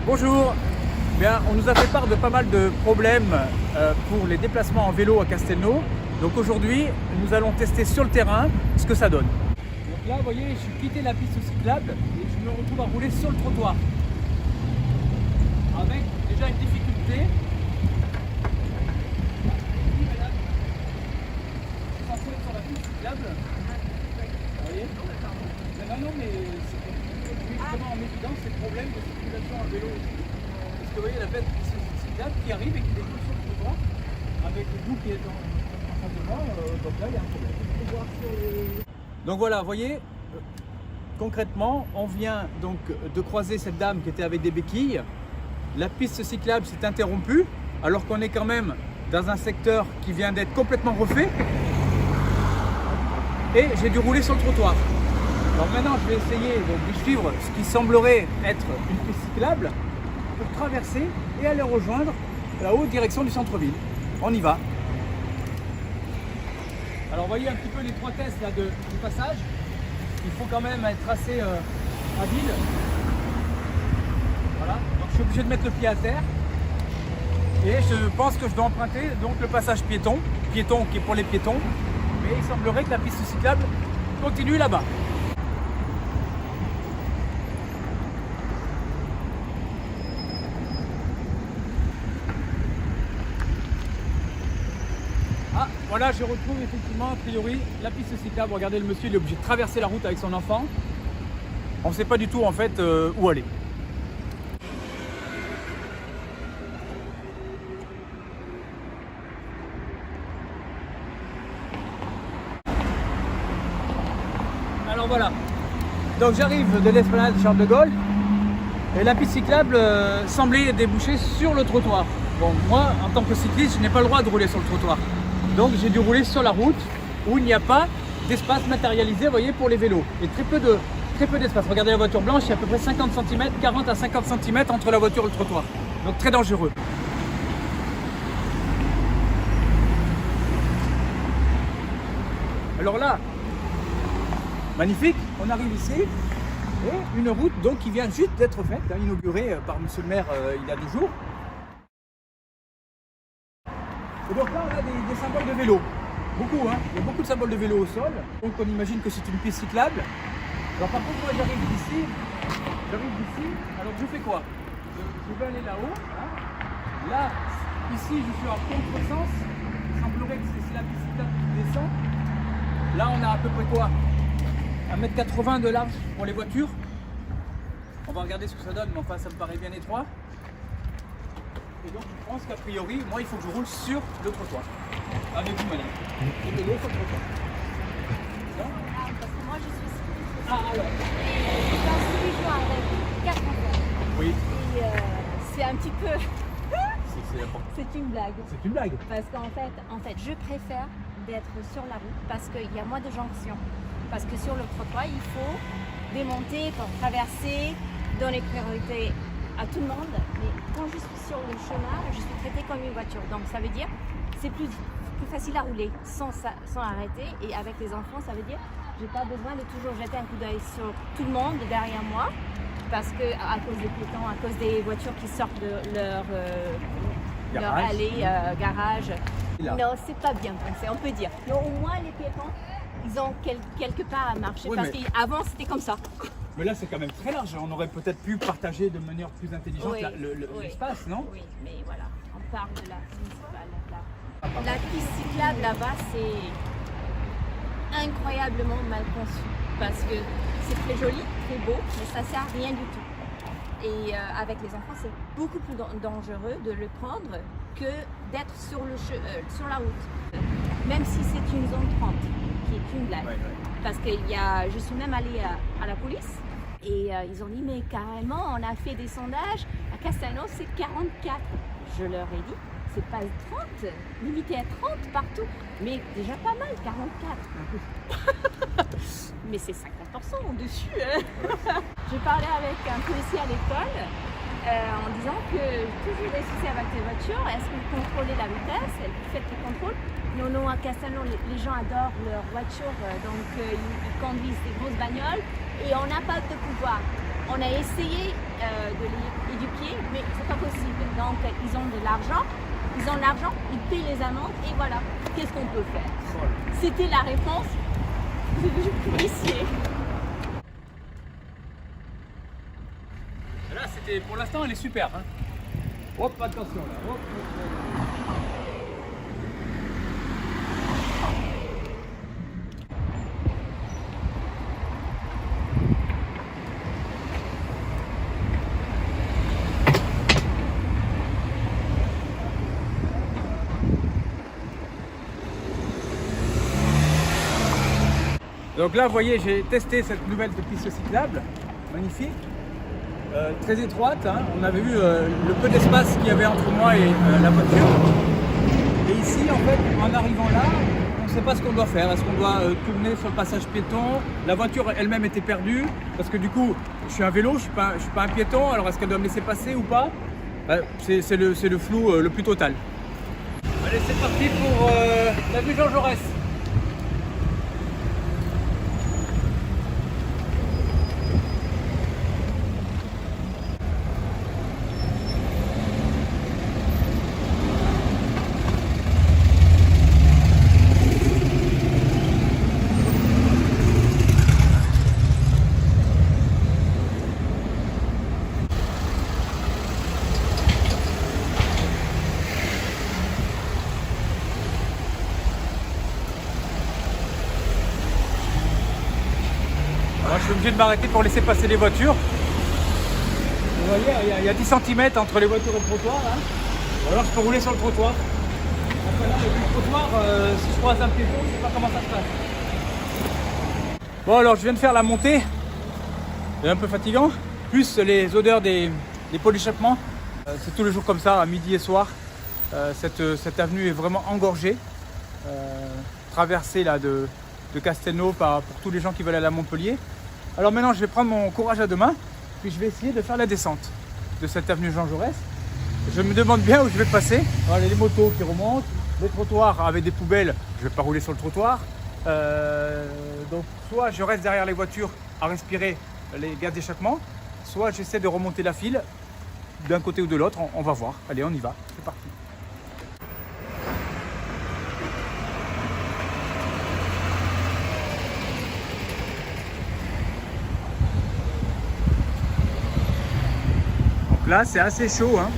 Bonjour. Bien, on nous a fait part de pas mal de problèmes pour les déplacements en vélo à Castelnau. Donc aujourd'hui, nous allons tester sur le terrain ce que ça donne. Donc là, vous voyez, j'ai quitté la piste cyclable et je me retrouve à rouler sur le trottoir. Avec déjà une difficulté. Oui, madame. Je suis censé être sur la piste cyclable. Vous voyez? Non, mais c'est justement en évidence ces problèmes de circulation en vélo ici. Parce que vous voyez la bête cyclable qui arrive et qui découle sur le trottoir avec vous qui êtes en face de moi, donc là il y a un problème. Donc voilà, vous voyez, concrètement, on vient donc de croiser cette dame qui était avec des béquilles. La piste cyclable s'est interrompue alors qu'on est quand même dans un secteur qui vient d'être complètement refait. Et j'ai dû rouler sur le trottoir. Alors maintenant, je vais essayer donc, de suivre ce qui semblerait être une piste cyclable pour traverser et aller rejoindre la haute direction du centre-ville. On y va. Alors, vous voyez un petit peu l'étroitesse là du passage. Il faut quand même être assez habile. Voilà. Donc, je suis obligé de mettre le pied à terre. Et je pense que je dois emprunter donc le passage piéton qui est pour les piétons. Mais il semblerait que la piste cyclable continue là-bas. Ah, voilà, je retrouve effectivement, a priori, la piste cyclable. Regardez, le monsieur il est obligé de traverser la route avec son enfant. On ne sait pas du tout en fait où aller. Alors voilà, donc j'arrive de l'esplanade Charles de Gaulle et la piste cyclable semblait déboucher sur le trottoir. Bon, moi, en tant que cycliste, je n'ai pas le droit de rouler sur le trottoir. Donc j'ai dû rouler sur la route où il n'y a pas d'espace matérialisé, vous voyez, pour les vélos. Et très peu d'espace. Regardez la voiture blanche, il y a à peu près 50 cm, 40 à 50 cm entre la voiture et le trottoir. Donc très dangereux. Alors là, magnifique, on arrive ici et une route donc qui vient juste d'être faite, inaugurée par monsieur le maire il y a 2 jours. Et donc là, on a des symboles de vélo. Beaucoup, hein. Il y a beaucoup de symboles de vélo au sol. Donc on imagine que c'est une piste cyclable. Alors par contre, moi j'arrive d'ici. Alors je fais quoi? Je vais aller là-haut. Hein. Là, ici, je suis en contresens. Il semblerait que c'est la piste cyclable qui descend. Là, on a à peu près quoi? 1,80 m de large pour les voitures. On va regarder ce que ça donne, mais enfin, ça me paraît bien étroit. Et donc je pense qu'a priori, moi il faut que je roule sur le trottoir. Avec vous madame. Et de l'eau sur le trottoir. Parce que moi je suis cycliste. Ah alors. Je passe tous les jours avec 4 enfants. Oui. Et c'est un petit peu... C'est important. C'est une blague. C'est une blague. Parce qu'en fait, je préfère d'être sur la route parce qu'il y a moins de jonctions. Parce que sur le trottoir, il faut démonter pour traverser, donner priorité à tout le monde, mais quand je suis sur le chemin, je suis traitée comme une voiture. Donc ça veut dire c'est plus facile à rouler sans arrêter. Et avec les enfants, ça veut dire j'ai pas besoin de toujours jeter un coup d'œil sur tout le monde derrière moi, parce que à cause des piétons, à cause des voitures qui sortent de leur allée, garage. Non, c'est pas bien pensé, on peut dire. Mais au moins les piétons, ils ont quelque part à marcher, Oui, parce qu'avant c'était comme ça. Mais là c'est quand même très large, on aurait peut-être pu partager de manière plus intelligente Oui, l'espace, non? Oui, mais voilà, on parle de la municipale. La piste cyclable là-bas, c'est incroyablement mal conçu, parce que c'est très joli, très beau, mais ça sert à rien du tout. Et avec les enfants, c'est beaucoup plus dangereux de le prendre que d'être sur la route. Même si c'est une zone 30, qui est une blague. Ouais. Parce que je suis même allée à la police et ils ont dit mais carrément on a fait des sondages, à Castelnau c'est 44. Je leur ai dit c'est pas 30, limité à 30 partout, mais déjà pas mal 44. Mais c'est 50% au-dessus. Hein. Je parlais avec un policier à l'école en disant que toujours des soucis avec les voitures, est-ce que vous contrôlez la vitesse, vous faites les contrôles? Non, à Castelnau, les gens adorent leur voiture, donc ils conduisent des grosses bagnoles et on n'a pas de pouvoir. On a essayé de les éduquer, mais c'est pas possible. Donc ils ont de l'argent, ils paient les amendes et voilà. Qu'est-ce qu'on peut faire? Voilà. C'était la réponse du policier. Là, c'était pour l'instant, elle est super. Hein. Hop, attention là. Hop, hop, hop. Donc là, vous voyez, j'ai testé cette nouvelle piste cyclable, magnifique, très étroite. Hein. On avait vu le peu d'espace qu'il y avait entre moi et la voiture. Et ici, en fait, en arrivant là, on ne sait pas ce qu'on doit faire. Est-ce qu'on doit tourner sur le passage piéton? La voiture elle-même était perdue, parce que du coup, je suis un vélo, je ne suis pas un piéton, alors est-ce qu'elle doit me laisser passer ou pas? C'est le flou le plus total. Allez, c'est parti pour l'avenue Jean Jaurès. Alors, je suis obligé de m'arrêter pour laisser passer les voitures. Vous voyez, il y a 10 cm entre les voitures et le trottoir. Hein. Ou alors je peux rouler sur le trottoir. Après là, le trottoir, si je croise un piéton, je ne sais pas comment ça se passe. Bon, alors je viens de faire la montée. C'est un peu fatigant. Plus les odeurs des pots d'échappement. C'est tous les jours comme ça, à midi et soir. Cette avenue est vraiment engorgée. Traversée là, de Castelnau pour tous les gens qui veulent aller à Montpellier. Alors maintenant, je vais prendre mon courage à deux mains. Puis je vais essayer de faire la descente de cette avenue Jean Jaurès. Je me demande bien où je vais passer. Voilà, les motos qui remontent, les trottoirs avec des poubelles, je ne vais pas rouler sur le trottoir. Donc soit je reste derrière les voitures à respirer les gaz d'échappement, soit j'essaie de remonter la file d'un côté ou de l'autre. On va voir. Allez, on y va. C'est parti. Là, c'est assez chaud, hein.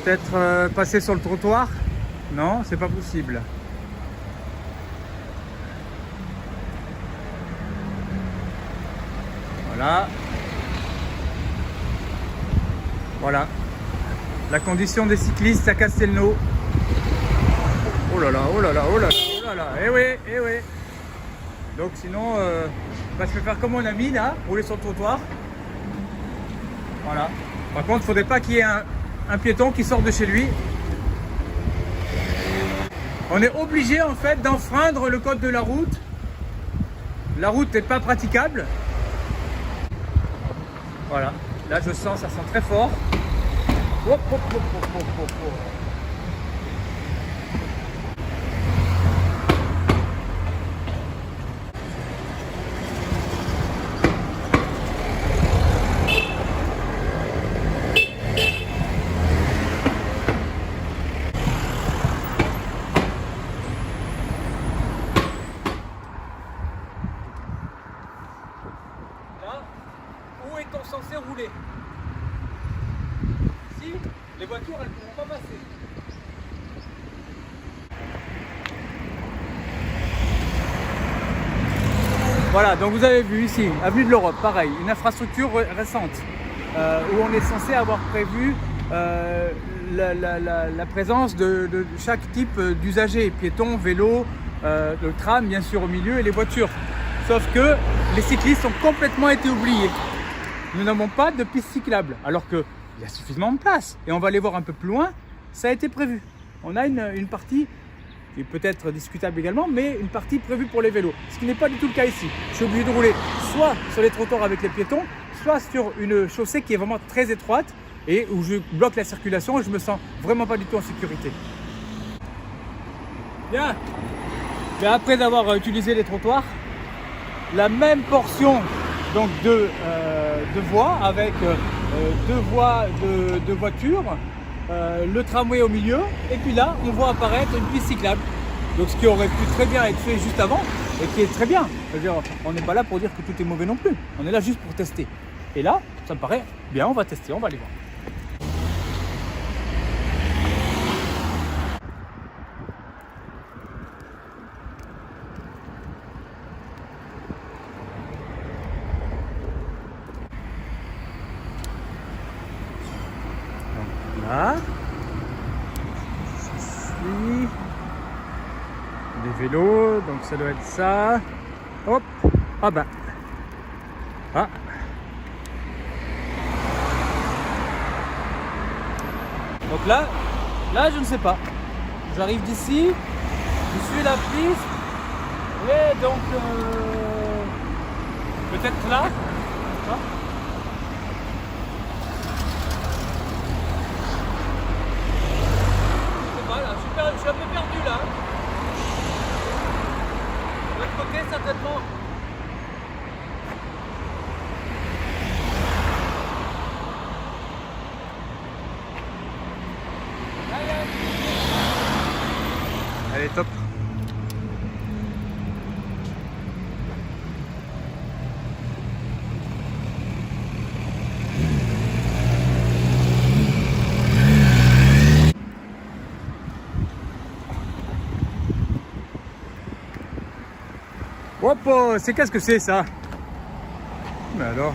Peut-être passer sur le trottoir? Non, c'est pas possible. Voilà. Voilà. La condition des cyclistes à Castelnau. Oh là là, oh là là, oh là là, oh là là, eh oui, eh oui. Donc sinon, je vais faire comme mon ami là, rouler sur le trottoir. Voilà. Par contre, il ne faudrait pas qu'il y ait un piéton qui sort de chez lui. On est obligé en fait d'enfreindre le code de la route. La route n'est pas praticable. Voilà. Là, je sens, ça sent très fort. Hop, hop, hop, hop, hop, hop, hop. Où est-on censé rouler? Ici, les voitures, elles ne pourront pas passer. Voilà, donc vous avez vu ici, avenue de l'Europe, pareil, une infrastructure récente où on est censé avoir prévu la présence de chaque type d'usagers, piétons, vélos, le tram bien sûr au milieu et les voitures. Sauf que les cyclistes ont complètement été oubliés. Nous n'avons pas de piste cyclable, alors qu'il y a suffisamment de place. Et on va aller voir un peu plus loin, ça a été prévu. On a une partie qui est peut-être discutable également, mais une partie prévue pour les vélos. Ce qui n'est pas du tout le cas ici. Je suis obligé de rouler soit sur les trottoirs avec les piétons, soit sur une chaussée qui est vraiment très étroite et où je bloque la circulation et je me sens vraiment pas du tout en sécurité. Bien. Mais après avoir utilisé les trottoirs, la même portion donc de voies avec deux voies de voitures, le tramway au milieu, et puis là on voit apparaître une piste cyclable. Donc ce qui aurait pu très bien être fait juste avant et qui est très bien. C'est-à-dire, on n'est pas là pour dire que tout est mauvais non plus. On est là juste pour tester. Et là, ça me paraît bien, on va tester, on va aller voir. Là, ici, des vélos, donc ça doit être ça. Hop, ah bah, ah. Donc là, je ne sais pas. J'arrive d'ici, je suis la piste, et donc peut-être là. Ah. Je suis un peu perdu là. De l'autre côté, certainement. Allez, top. Hop, c'est qu'est-ce que c'est ça? Mais alors?